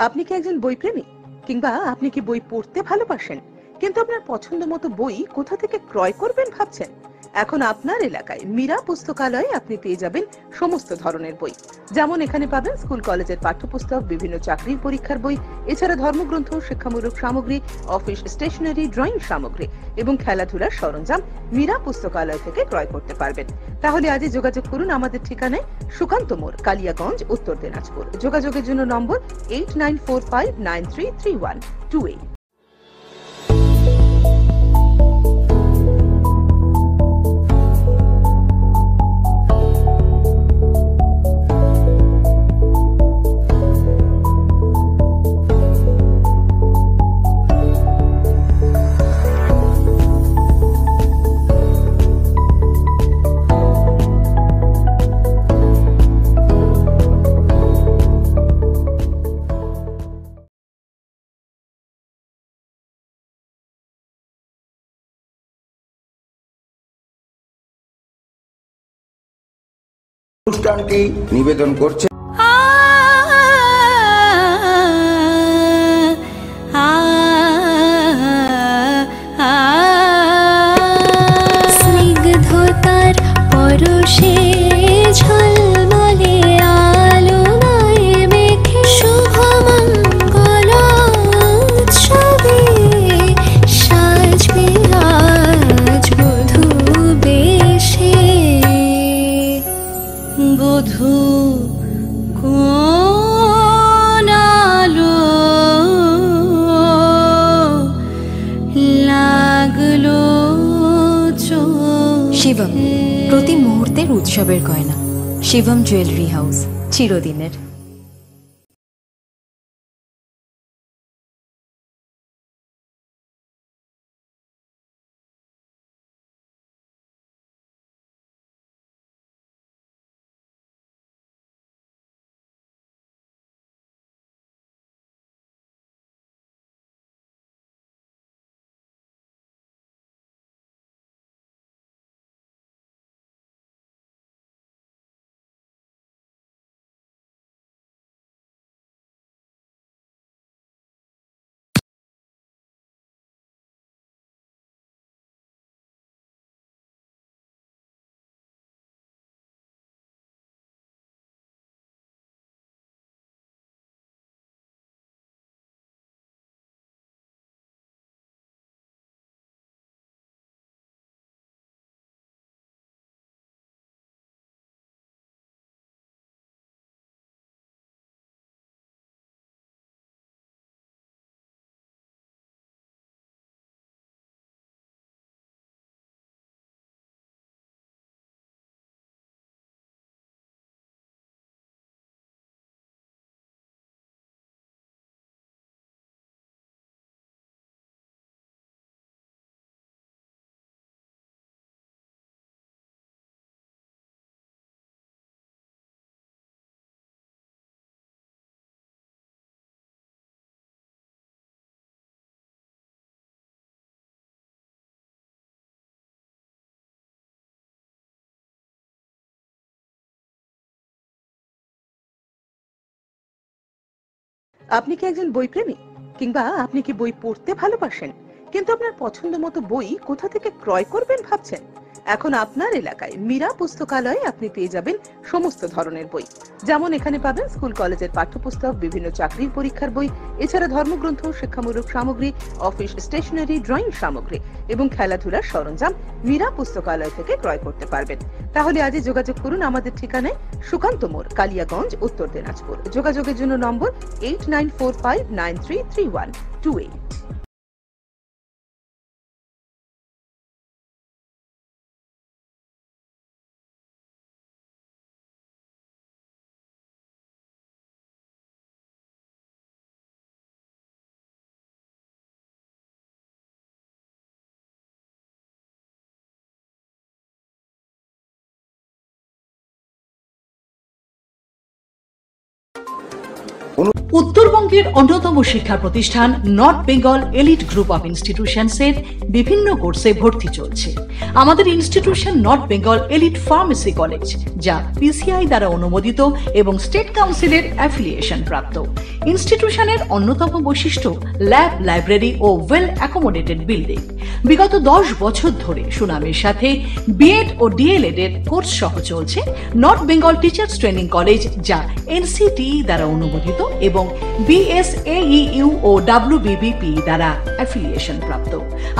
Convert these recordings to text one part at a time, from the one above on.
আপনি কি একজন বই প্রেমী, কিংবা আপনি কি বই পড়তে ভালোবাসেন কিন্তু আপনার পছন্দ মতো বই কোথা থেকে ক্রয় করবেন ভাবছেন? এখন আপনার এলাকায় মীরা পুস্তকালয়ে আপনি পেয়ে যাবেন সমস্ত ধরনের বই। যেমন এখানে পাবেন স্কুল কলেজের পাঠ্যপুস্তক, বিভিন্ন চাকরির পরীক্ষার বই, এছাড়া ধর্মগ্রন্থ, শিক্ষামূলক সামগ্রী, অফিস স্টেশনারি, ড্রয়িং সামগ্রী এবং খেলাধুলার সরঞ্জাম মীরা পুস্তকালয় থেকে ক্রয় করতে পারবেন। তাহলে আজই যোগাযোগ করুন আমাদের ঠিকানায়, সুকান্ত মোড়, কালিয়াগঞ্জ, উত্তর দিনাজপুর। যোগাযোগের জন্য নম্বর 8945933128। অনুষ্ঠানটি নিবেদন করছে স্নিগ্ধতার পরশে ঝলমলে আলোয় মেখে শুভমঙ্গল উৎসবে সাজবে আজ বধূ বেশে। বধূ কোন আলো লাগলো শিবম, প্রতি মুহূর্তের উৎসবের গয়না। শিবম জুয়েলারি হাউস, চিরদিনের। আপনি কি একজন বই প্রেমী, কিংবা আপনি কি বই পড়তে ভালোবাসেন কিন্তু আপনার পছন্দ মতো বই কোথা থেকে ক্রয় করবেন ভাবছেন? এখন আপনার এলাকায় মীরা পুস্তকালয়ে আপনি পেয়ে যাবেন সমস্ত ধরনের বই। যেমন এখানে পাবেন স্কুল কলেজের পাঠ্যপুস্তক, বিভিন্ন চাকরির পরীক্ষার বই, এছাড়া ধর্মগ্রন্থ, শিক্ষামূলক সামগ্রী, অফিস স্টেশনারি, ড্রয়িং সামগ্রী এবং খেলাধুলার সরঞ্জাম মীরা পুস্তকালয় থেকে ক্রয় করতে পারবেন। তাহলে আজই যোগাযোগ করুন আমাদের ঠিকানায়, সুকান্ত মোড়, কালিয়াগঞ্জ, উত্তর দিনাজপুর। যোগাযোগের জন্য নম্বর 8945933128। উত্তরবঙ্গের অন্যতম শিক্ষা প্রতিষ্ঠান north Bengal elite group of ইনস্টিটিউশনসের বিভিন্ন কোর্সে ভর্তি চলছে। আমাদের institution north Bengal elite pharmacy college, যা পিসিআই দ্বারা অনুমোদিত এবং স্টেট কাউন্সিলের অ্যাফিলিয়েশন প্রাপ্ত। ইনস্টিটিউশনের অন্যতম বৈশিষ্ট্য ল্যাব, লাইব্রেরি ও ওয়েল অ্যাকোমোডেটেড বিল্ডিং। বিগত 10 বছর ধরে সুনামের সাথে বিএড ও ডিএলএড এর কোর্স সহ চলছে north Bengal teachers training college, যা এনসিটিই দ্বারা অনুমোদিত এবং বিএসএইউ ও ডাব্লিউবিবিপি দ্বারা অ্যাফিলিয়েশন প্রাপ্ত।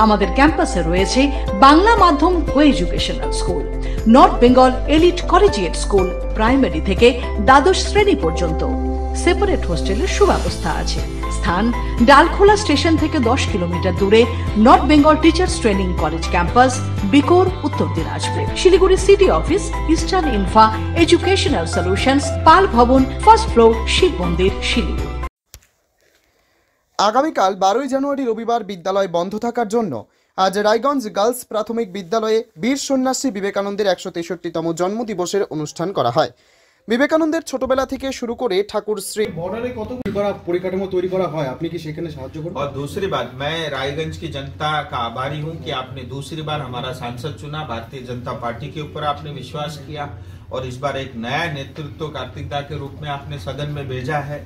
আমাদের ক্যাম্পাসে রয়েছে বাংলা মাধ্যম কো educational school, north Bengal elite collegiate school, primary থেকে দ্বাদশ শ্রেণী পর্যন্ত। সেপারেট হোস্টেলের সুব্যবস্থা আছে। স্থান ডালখোলা স্টেশন থেকে 10 কিলোমিটার দূরে north Bengal teachers training college campus, বিকোর, Uttar Dinajpur. Siliguri city office, eastern ইনফা educational solutions, Pal Bhavan, first floor, Shiva মন্দির, শিলিগুড়ি। আগামীকাল 12ই জানুয়ারি রবিবার বিদ্যালয় বন্ধ থাকার জন্য আজ রায়গঞ্জ গার্লস প্রাথমিক বিদ্যালয়ে বীর সন্ন্যাসী বিবেকানন্দের 163তম জন্মদিবসের অনুষ্ঠান করা হয়। বিবেকানন্দের ছোটবেলা থেকে শুরু করে ঠাকুর শ্রী বর্ডারে কত পরিকাঠামো তৈরি করা হয়, আপনি কি সেখানে সাহায্য করবেন? और दूसरी बात, मैं रायगंज की जनता का आभारी हूं कि आपने दूसरी बार हमारा सांसद चुना, भारतीय जनता पार्टी के ऊपर आपने विश्वास किया और इस बार एक नया नेतृत्व कार्तिक दा के रूप में आपने सदन में भेजा है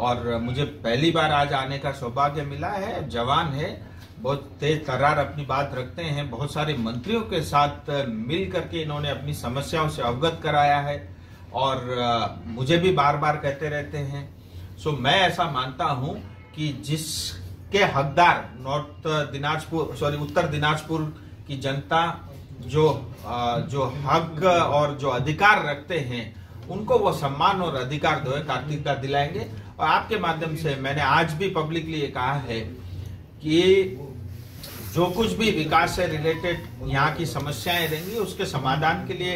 और मुझे पहली बार आज आने का सौभाग्य मिला है। जवान है, बहुत तेज तर्रार अपनी बात रखते हैं, बहुत सारे मंत्रियों के साथ मिल करके इन्होंने अपनी समस्याओं से अवगत कराया है और मुझे भी बार बार कहते रहते हैं। सो मैं ऐसा मानता हूं कि जिसके हकदार उत्तर दिनाजपुर की जनता जो हक और जो अधिकार रखते हैं, उनको वो सम्मान और अधिकार दो कार्तिक दा दिलाएंगे। और आपके माध्यम से मैंने आज भी पब्लिकली ये कहा है कि जो कुछ भी विकास से रिलेटेड यहाँ की समस्याएं रहेंगी, उसके समाधान के लिए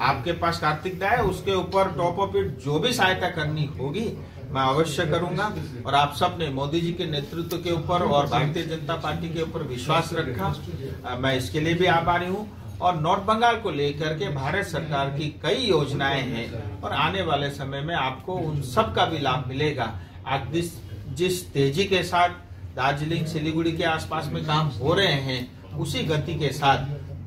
आपके पास कार्तिक दा है। उसके ऊपर टॉप ऑफ इट जो भी सहायता करनी होगी मैं अवश्य करूंगा। और आप सब ने मोदी जी के नेतृत्व के ऊपर और भारतीय जनता पार्टी के ऊपर विश्वास रखा, मैं इसके लिए भी आभारी हूँ। और नॉर्थ बंगाल को लेकर के भारत सरकार की कई योजनाएं हैं और आने वाले समय में आपको उन सब का भी लाभ मिलेगा। आज जिस तेजी के साथ दार्जिलिंग, सिलीगुड़ी के आसपास में काम हो रहे हैं, उसी गति के साथ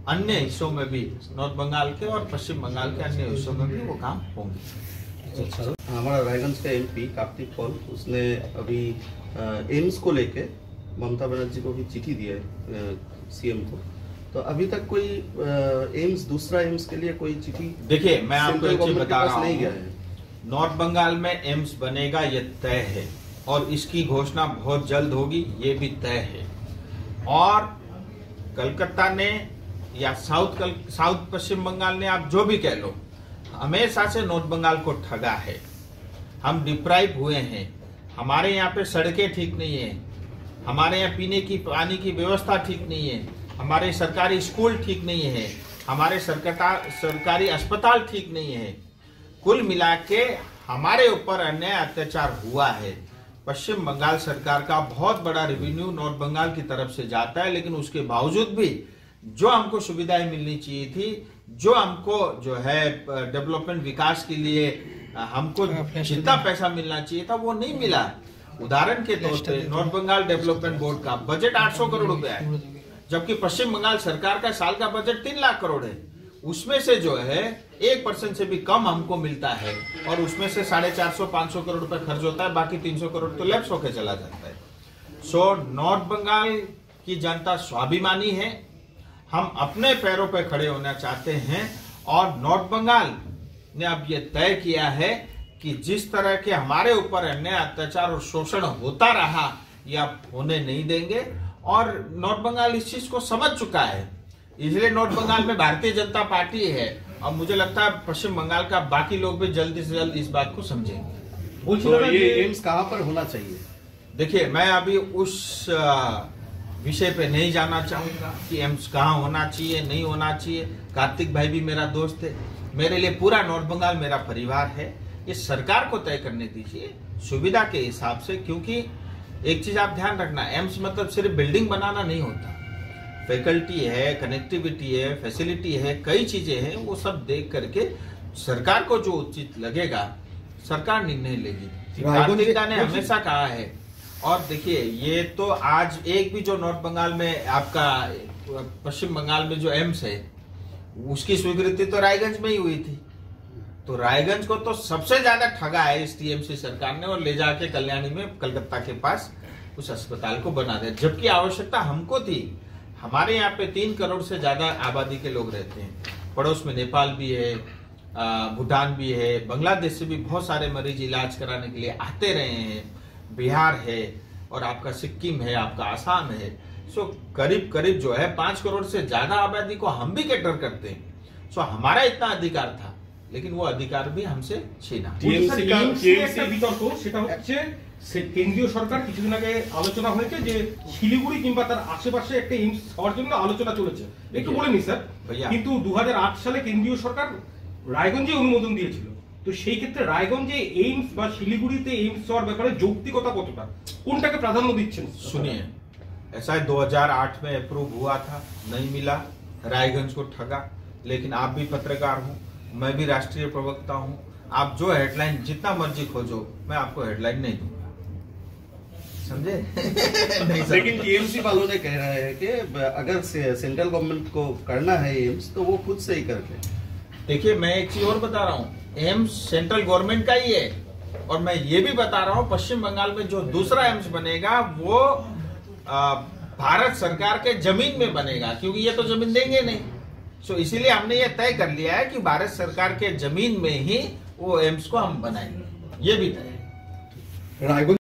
अन्य हिस्सों में भी, नॉर्थ बंगाल के और पश्चिम बंगाल के अन्य हिस्सों में भी वो काम होंगे। हमारा रायगंज का एमपी कार्तिक पॉल, उसने अभी एम्स को लेके ममता बनर्जी को भी चिट्ठी दी है, सीएम को। तो अभी तक कोई एम्स, दूसरा एम्स के लिए कोई चिट्ठी? देखिए, मैं आपको एक चीज बता रहा नहीं हूँ, गया है। नॉर्थ बंगाल में एम्स बनेगा ये तय है और इसकी घोषणा बहुत जल्द होगी, ये भी तय है। और कलकत्ता ने या साउथ पश्चिम बंगाल ने, आप जो भी कह लो, हमेशा से नॉर्थ बंगाल को ठगा है। हम डिप्राइव हुए हैं, हमारे यहाँ पे सड़कें ठीक नहीं है, हमारे यहाँ पीने की पानी की व्यवस्था ठीक नहीं है, हमारे सरकारी स्कूल ठीक नहीं है, हमारे सरकारी अस्पताल ठीक नहीं है। कुल मिला के हमारे ऊपर अन्याय अत्याचार हुआ है। पश्चिम बंगाल सरकार का बहुत बड़ा रेवेन्यू नॉर्थ बंगाल की तरफ से जाता है, लेकिन उसके बावजूद भी जो हमको सुविधाएं मिलनी चाहिए थी, जो हमको जो है डेवलपमेंट विकास के लिए हमको जितना पैसा मिलना चाहिए था वो नहीं मिला। उदाहरण के तौर पे नॉर्थ बंगाल डेवलपमेंट बोर्ड का बजट 800 करोड़ रुपया है, जबकि पश्चिम बंगाल सरकार का साल का बजट 3 लाख करोड़ है। उसमें से जो है 1% से भी कम हमको मिलता है और उसमें से 450-500 करोड़ रुपए खर्च होता है, बाकी 300 करोड़ तो लैप्स होकर चला जाता है। सो नॉर्थ बंगाल की जनता स्वाभिमानी है, हम अपने पैरों पर खड़े होना चाहते हैं और नॉर्थ बंगाल ने अब ये तय किया है कि जिस तरह के हमारे ऊपर अन्याय, अत्याचार और शोषण होता रहा, ये अब होने नहीं देंगे। और नॉर्थ बंगाल इस चीज को समझ चुका है, इसलिए नॉर्थ बंगाल में भारतीय जनता पार्टी है और मुझे लगता है पश्चिम बंगाल का बाकी लोग भी जल्दी से जल्द इस बात को समझेंगे। तो ये एम्स कहाँ पर होना चाहिए? देखिए, मैं अभी उस विषय पे नहीं जाना चाहूंगा कि एम्स कहाँ होना चाहिए, नहीं होना चाहिए। कार्तिक भाई भी मेरा दोस्त है, मेरे लिए पूरा नॉर्थ बंगाल मेरा परिवार है। ये सरकार को तय करने दीजिए सुविधा के हिसाब से, क्योंकि एक चीज आप ध्यान रखना, एम्स मतलब सिर्फ बिल्डिंग बनाना नहीं होता, फैकल्टी है, कनेक्टिविटी है, फैसिलिटी है, कई चीजें हैं। वो सब देख करके सरकार को जो उचित लगेगा सरकार निर्णय लेगी। कार्तिक दा ने हमेशा कहा है। और देखिए, ये तो आज एक भी जो नॉर्थ बंगाल में आपका पश्चिम बंगाल में जो एम्स है उसकी स्वीकृति तो रायगंज में ही हुई थी। तो रायगंज को तो सबसे ज्यादा ठगा है इस टीएमसी सरकार ने, और ले जाके कल्याणी में कलकत्ता के पास उस अस्पताल को बना दिया, जबकि आवश्यकता हमको थी। हमारे यहाँ पे 3 करोड़ से ज्यादा आबादी के लोग रहते हैं, पड़ोस में नेपाल भी है, भूटान भी है, बांग्लादेश से भी बहुत सारे मरीज इलाज कराने के लिए आते रहे हैं, बिहार है और आपका सिक्किम है, आपका आसाम है। सो करीब करीब जो है 5 करोड़ से ज्यादा आबादी को हम भी कैटर करते हैं। सो हमारा इतना अधिकार था, लेकिन वो अधिकार भी हमसे छीना। বিতর্ক সেটা হচ্ছে কেন্দ্রীয় সরকার কিছুদিন আগে আলোচনা হয়েছে যে শিলিগুড়ি কিংবা তার আশেপাশে একটা এইমস হওয়ার জন্য আলোচনা চলেছে, একটু বলে নি স্যার। কিন্তু 2008 সালে কেন্দ্রীয় সরকার রায়গঞ্জে অনুমোদন দিয়েছিল। তো সেই ক্ষেত্রে রায়গঞ্জে এইমস বা শিলিগুড়িতে এইমস হওয়ার ব্যাপারে যৌক্তিকতা কতটা, কোনটাকে প্রাধান্য দিচ্ছেন? सुनिए, ऐसा 2008 में अप्रूव हुआ था, नहीं मिला, रायगंज को ठगा। लेकिन आप भी पत्रकार हूँ, मैं भी राष्ट्रीय प्रवक्ता हूँ, आप जो हेडलाइन जितना मर्जी खोजो, मैं आपको हेडलाइन नहीं दूंगा, समझे? लेकिन टीएमसी वालों ने कह रहे हैं कि अगर सेंट्रल गवर्नमेंट को करना है एम्स तो वो खुद से ही करके। देखिए, मैं एक चीज और बता रहा हूँ, एम्स सेंट्रल गवर्नमेंट का ही है, और मैं ये भी बता रहा हूँ पश्चिम बंगाल में जो दूसरा एम्स बनेगा वो भारत सरकार के जमीन में बनेगा, क्योंकि ये तो जमीन देंगे नहीं। सो इसीलिए हमने ये तय कर लिया है कि भारत सरकार के जमीन में ही वो एम्स को हम बनाएंगे, ये भी तय है।